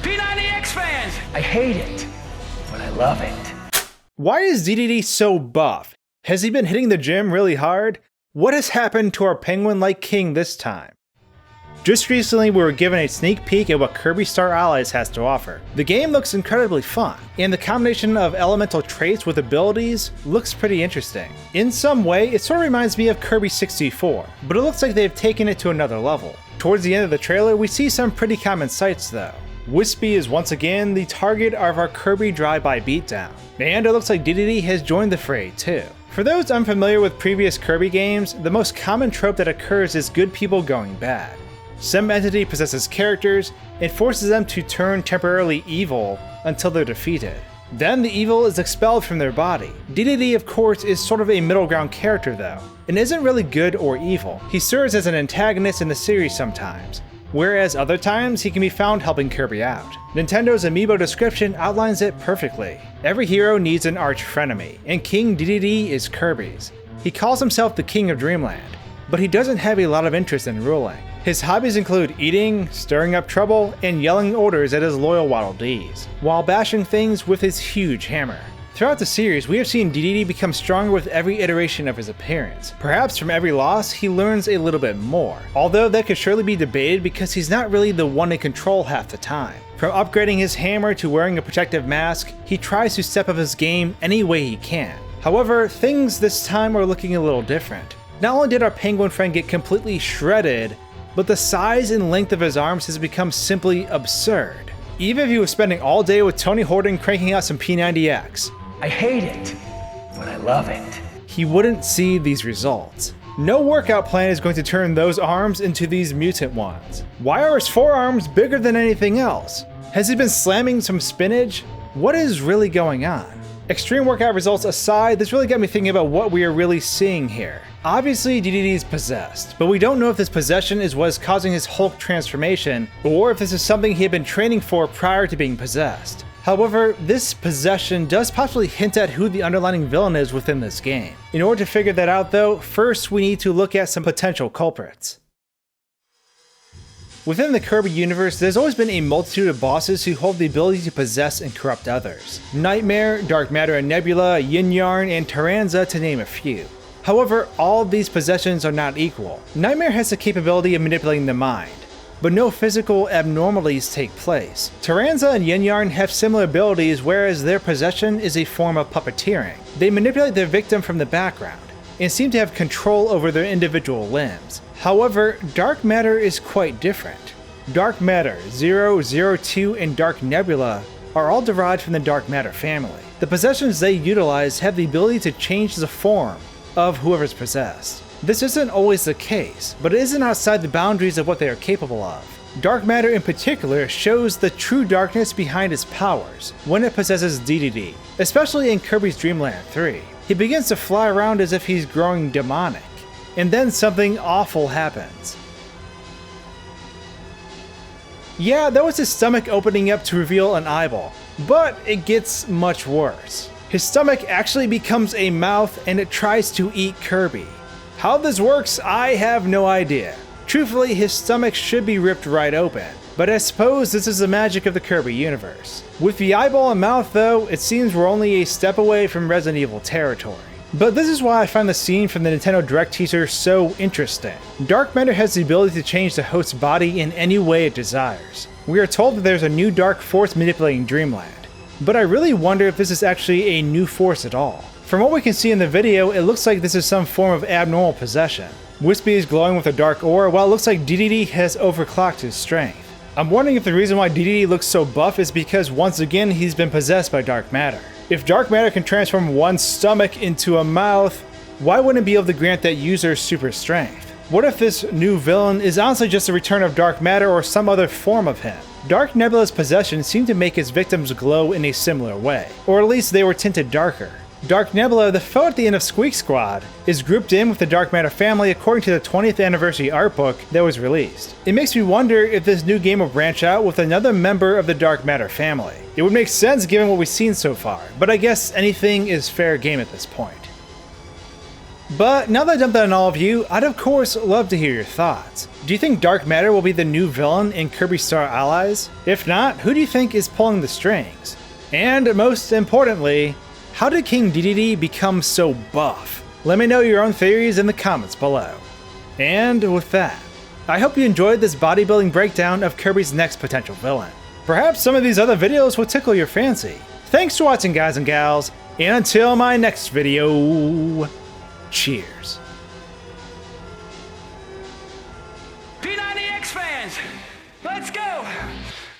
P90X fans! I hate it, but I love it. Why is Dedede so buff? Has he been hitting the gym really hard? What has happened to our penguin-like king this time? Just recently, we were given a sneak peek at what Kirby Star Allies has to offer. The game looks incredibly fun, and the combination of elemental traits with abilities looks pretty interesting. In some way, it sort of reminds me of Kirby 64, but it looks like they've taken it to another level. Towards the end of the trailer, we see some pretty common sights though. Wispy is once again the target of our Kirby drive-by beatdown, and it looks like Dedede has joined the fray too. For those unfamiliar with previous Kirby games, the most common trope that occurs is good people going bad. Some entity possesses characters and forces them to turn temporarily evil until they're defeated. Then the evil is expelled from their body. Dedede, of course, is sort of a middle ground character though, and isn't really good or evil. He serves as an antagonist in the series sometimes, whereas other times he can be found helping Kirby out. Nintendo's amiibo description outlines it perfectly. Every hero needs an arch frenemy, and King Dedede is Kirby's. He calls himself the King of Dreamland, but he doesn't have a lot of interest in ruling. His hobbies include eating, stirring up trouble, and yelling orders at his loyal Waddle Dees, while bashing things with his huge hammer. Throughout the series, we have seen Dedede become stronger with every iteration of his appearance. Perhaps from every loss, he learns a little bit more, although that could surely be debated because he's not really the one in control half the time. From upgrading his hammer to wearing a protective mask, he tries to step up his game any way he can. However, things this time are looking a little different. Not only did our penguin friend get completely shredded, but the size and length of his arms has become simply absurd. Even if he was spending all day with Tony Horton cranking out some P90X, I hate it, but I love it. He wouldn't see these results. No workout plan is going to turn those arms into these mutant ones. Why are his forearms bigger than anything else? Has he been slamming some spinach? What is really going on? Extreme workout results aside, this really got me thinking about what we are really seeing here. Obviously, Dedede is possessed, but we don't know if this possession is what is causing his Hulk transformation, or if this is something he had been training for prior to being possessed. However, this possession does possibly hint at who the underlying villain is within this game. In order to figure that out though, first we need to look at some potential culprits. Within the Kirby universe, there's always been a multitude of bosses who hold the ability to possess and corrupt others. Nightmare, Dark Matter and Nebula, Yin Yarn, and Taranza to name a few. However, all of these possessions are not equal. Nightmare has the capability of manipulating the mind, but no physical abnormalities take place. Taranza and Yin Yarn have similar abilities, whereas their possession is a form of puppeteering. They manipulate their victim from the background, and seem to have control over their individual limbs. However, Dark Matter is quite different. Dark Matter, Zero, Zero 2, and Dark Nebula are all derived from the Dark Matter family. The possessions they utilize have the ability to change the form of whoever's possessed. This isn't always the case, but it isn't outside the boundaries of what they are capable of. Dark Matter in particular shows the true darkness behind his powers when it possesses Dedede, especially in Kirby's Dream Land 3. He begins to fly around as if he's growing demonic, and then something awful happens. Yeah, that was his stomach opening up to reveal an eyeball, but it gets much worse. His stomach actually becomes a mouth and it tries to eat Kirby. How this works, I have no idea. Truthfully, his stomach should be ripped right open, but I suppose this is the magic of the Kirby universe. With the eyeball and mouth though, it seems we're only a step away from Resident Evil territory. But this is why I find the scene from the Nintendo Direct teaser so interesting. Dark Matter has the ability to change the host's body in any way it desires. We are told that there's a new dark force manipulating Dreamland, but I really wonder if this is actually a new force at all. From what we can see in the video, it looks like this is some form of abnormal possession. Wispy is glowing with a dark aura, while it looks like Dedede has overclocked his strength. I'm wondering if the reason why Dedede looks so buff is because once again he's been possessed by Dark Matter. If Dark Matter can transform one's stomach into a mouth, why wouldn't it be able to grant that user super strength? What if this new villain is honestly just a return of Dark Matter or some other form of him? Dark Nebula's possession seemed to make his victims glow in a similar way, or at least they were tinted darker. Dark Nebula, the foe at the end of Squeak Squad, is grouped in with the Dark Matter family according to the 20th anniversary art book that was released. It makes me wonder if this new game will branch out with another member of the Dark Matter family. It would make sense given what we've seen so far, but I guess anything is fair game at this point. But now that I dumped that on all of you, I'd of course love to hear your thoughts. Do you think Dark Matter will be the new villain in Kirby Star Allies? If not, who do you think is pulling the strings? And most importantly, how did King Dedede become so buff? Let me know your own theories in the comments below. And with that, I hope you enjoyed this bodybuilding breakdown of Kirby's next potential villain. Perhaps some of these other videos will tickle your fancy. Thanks for watching, guys and gals, and until my next video, cheers. P90X fans, let's go!